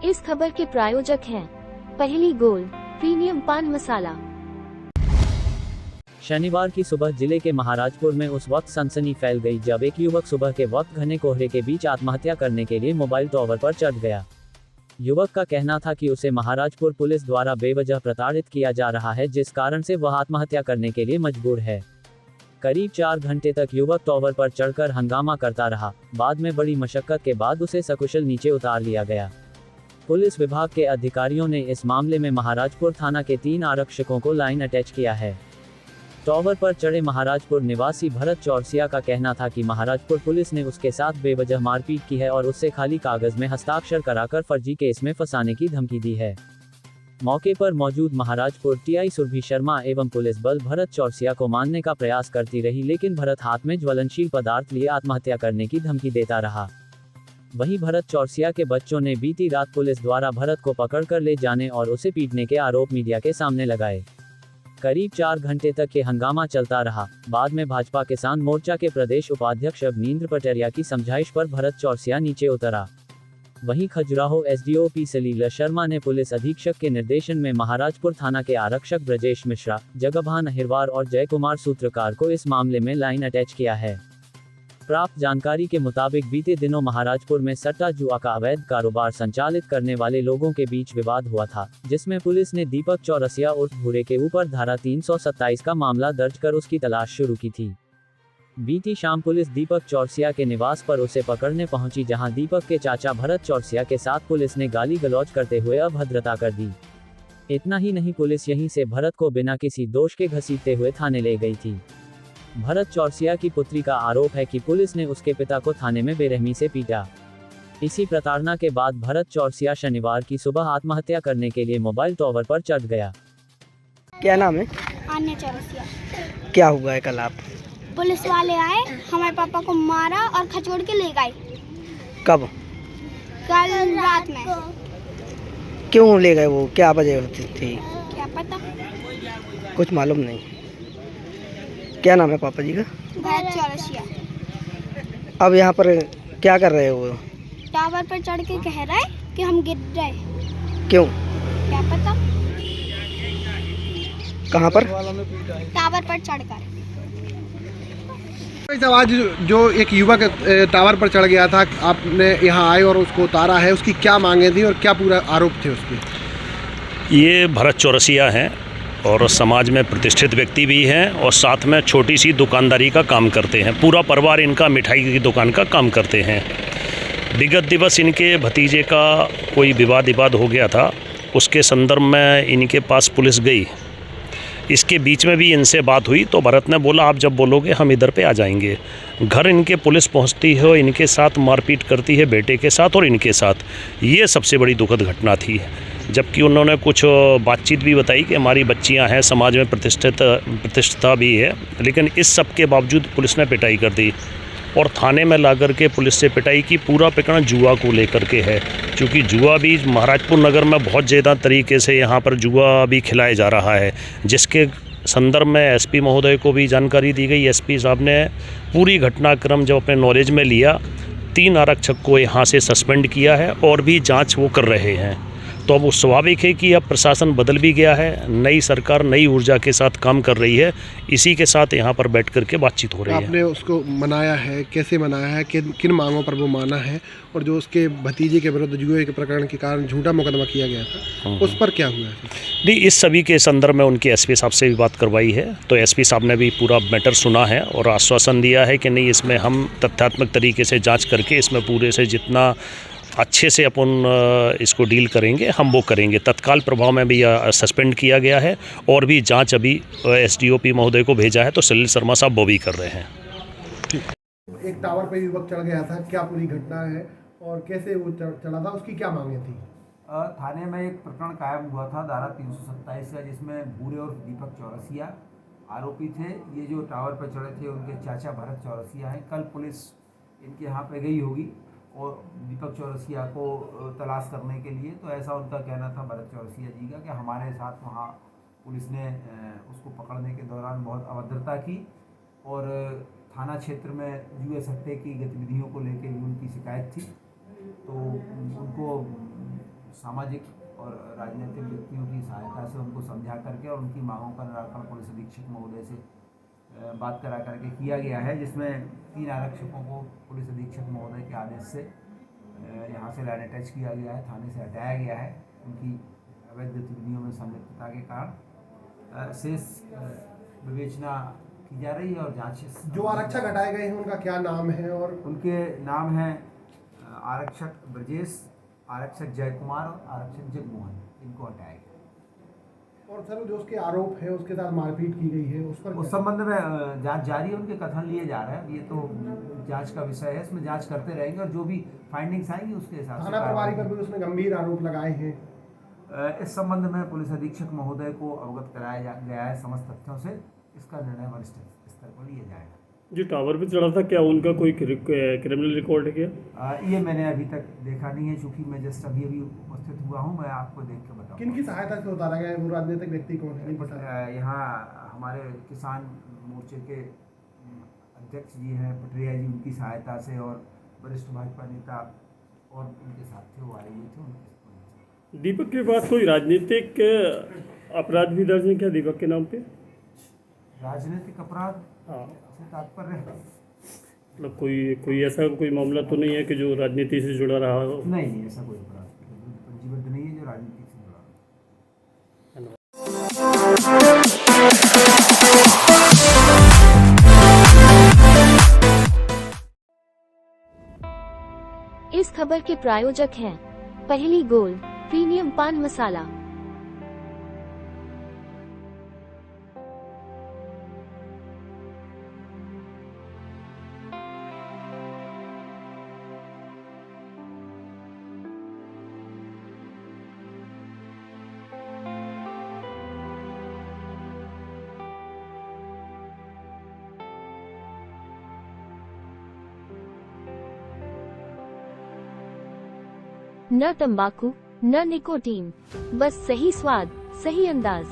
इस खबर के प्रायोजक हैं पहली गोल्ड प्रीमियम पान मसाला। शनिवार की सुबह जिले के महाराजपुर में उस वक्त सनसनी फैल गई जब एक युवक सुबह के वक्त घने कोहरे के बीच आत्महत्या करने के लिए मोबाइल टावर पर चढ़ गया। युवक का कहना था कि उसे महाराजपुर पुलिस द्वारा बेवजह प्रताड़ित किया जा रहा है, जिस कारण से वह आत्महत्या करने के लिए मजबूर है। करीब 4 घंटे तक युवक टावर पर चढ़कर हंगामा करता रहा। बाद में बड़ी मशक्कत के बाद उसे सकुशल नीचे उतार लिया गया। पुलिस विभाग के अधिकारियों ने इस मामले में महाराजपुर थाना के 3 आरक्षकों को लाइन अटैच किया है। टावर पर चढ़े महाराजपुर निवासी भरत चौरसिया का कहना था कि महाराजपुर पुलिस ने उसके साथ बेवजह मारपीट की है और उससे खाली कागज में हस्ताक्षर कराकर फर्जी केस में फंसाने की धमकी दी है। मौके पर मौजूद महाराजपुर टीआई सुरभि शर्मा एवं पुलिस बल भरत चौरसिया को मारने का प्रयास करती रही, लेकिन भरत हाथ में ज्वलनशील पदार्थ लिए आत्महत्या करने की धमकी देता रहा। वहीं भरत चौरसिया के बच्चों ने बीती रात पुलिस द्वारा भरत को पकड़कर ले जाने और उसे पीटने के आरोप मीडिया के सामने लगाए। करीब 4 घंटे तक ये हंगामा चलता रहा। बाद में भाजपा किसान मोर्चा के प्रदेश उपाध्यक्ष अवनींद्र पटरिया की समझाइश पर भरत चौरसिया नीचे उतरा। वहीं खजुराहो एसडीओपी सलीला शर्मा ने पुलिस अधीक्षक के निर्देशन में महाराजपुर थाना के आरक्षक ब्रजेश मिश्रा, जगभान अहिरवार और जय कुमार सूत्रकार को इस मामले में लाइन अटैच किया है। प्राप्त जानकारी के मुताबिक बीते दिनों महाराजपुर में सट्टा जुआ का अवैध कारोबार संचालित करने वाले लोगों के बीच विवाद हुआ था, जिसमें पुलिस ने दीपक चौरसिया उर्फ भूरे के ऊपर धारा 327 का मामला दर्ज कर उसकी तलाश शुरू की थी। बीती शाम पुलिस दीपक चौरसिया के निवास पर उसे पकड़ने पहुंची, जहां दीपक के चाचा भरत चौरसिया के साथ पुलिस ने गाली गलौज करते हुए अभद्रता कर दी। इतना ही नहीं, पुलिस यहीं से भरत को बिना किसी दोष के घसीटते हुए थाने ले गई थी। भरत चौरसिया की पुत्री का आरोप है कि पुलिस ने उसके पिता को थाने में बेरहमी से पीटा। इसी प्रताड़ना के बाद भरत चौरसिया शनिवार की सुबह आत्महत्या करने के लिए मोबाइल टावर पर चढ़ गया। क्या नाम है? अन्य चौरसिया। क्या हुआ है कल? आप पुलिस वाले आए, हमारे पापा को मारा और खचोड़ के ले गए। कब? कल रात में। क्यों ले गए? वो क्या वजह होती थी? क्या पता, कुछ मालूम नहीं। क्या नाम है पापा जी का? भरत चौरसिया। अब यहाँ पर क्या कर रहे हो? वो टावर पर चढ़ के कह रहा है कि हम गिर रहे। क्यों? क्या पता। कहाँ पर? टावर पर चढ़कर। आज जो एक युवक टावर पर चढ़ गया था, आपने यहाँ आए और उसको उतारा है, उसकी क्या मांगे थी और क्या पूरा आरोप थे उसके? ये भरत चौरसिया हैं और समाज में प्रतिष्ठित व्यक्ति भी हैं और साथ में छोटी सी दुकानदारी का काम करते हैं। पूरा परिवार इनका मिठाई की दुकान का काम करते हैं। विगत दिवस इनके भतीजे का कोई विवाद हो गया था, उसके संदर्भ में इनके पास पुलिस गई। इसके बीच में भी इनसे बात हुई तो भरत ने बोला आप जब बोलोगे हम इधर पे आ जाएंगे। घर इनके पुलिस पहुंचती है, इनके साथ मारपीट करती है, बेटे के साथ और इनके साथ। ये सबसे बड़ी दुखद घटना थी। जबकि उन्होंने कुछ बातचीत भी बताई कि हमारी बच्चियां हैं, समाज में प्रतिष्ठिता भी है, लेकिन इस सब के बावजूद पुलिस ने पिटाई कर दी और थाने में ला कर के पुलिस से पिटाई की। पूरा प्रकरण जुआ को लेकर के है, क्योंकि जुआ भी महाराजपुर नगर में बहुत ज़्यादा तरीके से यहाँ पर जुआ भी खिलाया जा रहा है, जिसके संदर्भ में एसपी महोदय को भी जानकारी दी गई। एसपी साहब ने पूरी घटनाक्रम जब अपने नॉलेज में लिया, 3 आरक्षक को यहाँ से सस्पेंड किया है और भी जाँच वो कर रहे हैं। तो अब वो स्वाभाविक है कि अब प्रशासन बदल भी गया है, नई सरकार नई ऊर्जा के साथ काम कर रही है। इसी के साथ यहाँ पर बैठ कर के बातचीत हो रही है। आपने उसको मनाया है, कैसे मनाया है, किन मांगों पर वो माना है, और जो उसके भतीजे के विरुद्ध जुए के प्रकरण के कारण झूठा मुकदमा किया गया था, उस पर क्या हुआ है? नहीं, इस सभी के संदर्भ में उनके एसपी साहब से भी बात करवाई है, तो एसपी साहब ने भी पूरा मैटर सुना है और आश्वासन दिया है कि नहीं, इसमें हम तथ्यात्मक तरीके से जाँच करके इसमें पूरे से जितना अच्छे से अपन इसको डील करेंगे हम वो करेंगे। तत्काल प्रभाव में भी सस्पेंड किया गया है और भी जांच अभी एसडीओपी महोदय को भेजा है, तो सलील शर्मा साहब वो भी कर रहे हैं। एक टावर पे युवक चढ़ गया था, क्या पूरी घटना है और कैसे वो चढ़ा था, उसकी क्या मांगे थी? थाने में एक प्रकरण कायम हुआ था धारा 327 का, जिसमें भूरे और दीपक चौरसिया आरोपी थे। ये जो टावर पर चढ़े थे उनके चाचा भरत चौरसिया हैं। कल पुलिस इनके यहाँ पे गई होगी और दीपक चौरसिया को तलाश करने के लिए, तो ऐसा उनका कहना था भरत चौरसिया जी का कि हमारे साथ वहाँ पुलिस ने उसको पकड़ने के दौरान बहुत अभद्रता की और थाना क्षेत्र में जुए सट्टे की गतिविधियों को लेकर भी उनकी शिकायत थी। तो उनको सामाजिक और राजनीतिक व्यक्तियों की सहायता से उनको समझा करके और उनकी मांगों का निराकरण पुलिस अधीक्षक महोदय से बात करा करके किया गया है, जिसमें 3 आरक्षकों को पुलिस अधीक्षक महोदय के आदेश से यहाँ से लाइन अटैच किया गया है, थाने से हटाया गया है उनकी अवैध गतिविधियों में संलिप्तता के कारण। शेष विवेचना की जा रही है और जांच। जो आरक्षक हटाए गए हैं उनका क्या नाम है? और उनके नाम हैं आरक्षक ब्रजेश, आरक्षक जय कुमार और आरक्षक जगमोहन। इनको हटाया गया। और सर जो उसके आरोप है उसके साथ मारपीट की गई है उस पर उस संबंध में जांच जारी है, उनके कथन लिए जा रहे हैं। ये तो जांच का विषय है, इसमें जांच करते रहेंगे और जो भी फाइंडिंग्स आएंगी उसके हिसाब से। थाना प्रभारी पर भी उसने गंभीर आरोप लगाए हैं। इस संबंध में पुलिस अधीक्षक महोदय को अवगत कराया गया है समस्त तथ्यों से। इसका निर्णय वरिष्ठ स्तर पर लिया जाएगा। जो टावर पे चढ़ा था, क्या उनका कोई क्रिमिनल रिकॉर्ड है क्या? ये मैंने अभी तक देखा नहीं है, चूंकि मैं जस्ट अभी उपस्थित हुआ हूँ। मैं आपको देख के बताऊँ किनकी सहायता से उतारा गया है, वो राजनीतिक व्यक्ति कौन है? यहाँ हमारे किसान मोर्चे के अध्यक्ष जी हैं पटरिया जी, उनकी सहायता से और वरिष्ठ भाजपा नेता और उनके साथ थे, वो आए हुए थे। उनके दीपक के पास कोई राजनीतिक अपराध भी दर्ज है क्या दीपक के नाम पे? राजनीतिक अपराध हाँ, से तात्पर्य मतलब कोई ऐसा कोई मामला तो नहीं है कि जो राजनीति से जुड़ा रहा हो? नहीं, ऐसा कोई अपराध पंजीबद्ध नहीं है जो राजनीति से जुड़ा हो। इस खबर के प्रायोजक हैं पहली गोल्ड प्रीमियम पान मसाला। न तंबाकू न निकोटीन, बस सही स्वाद, सही अंदाज।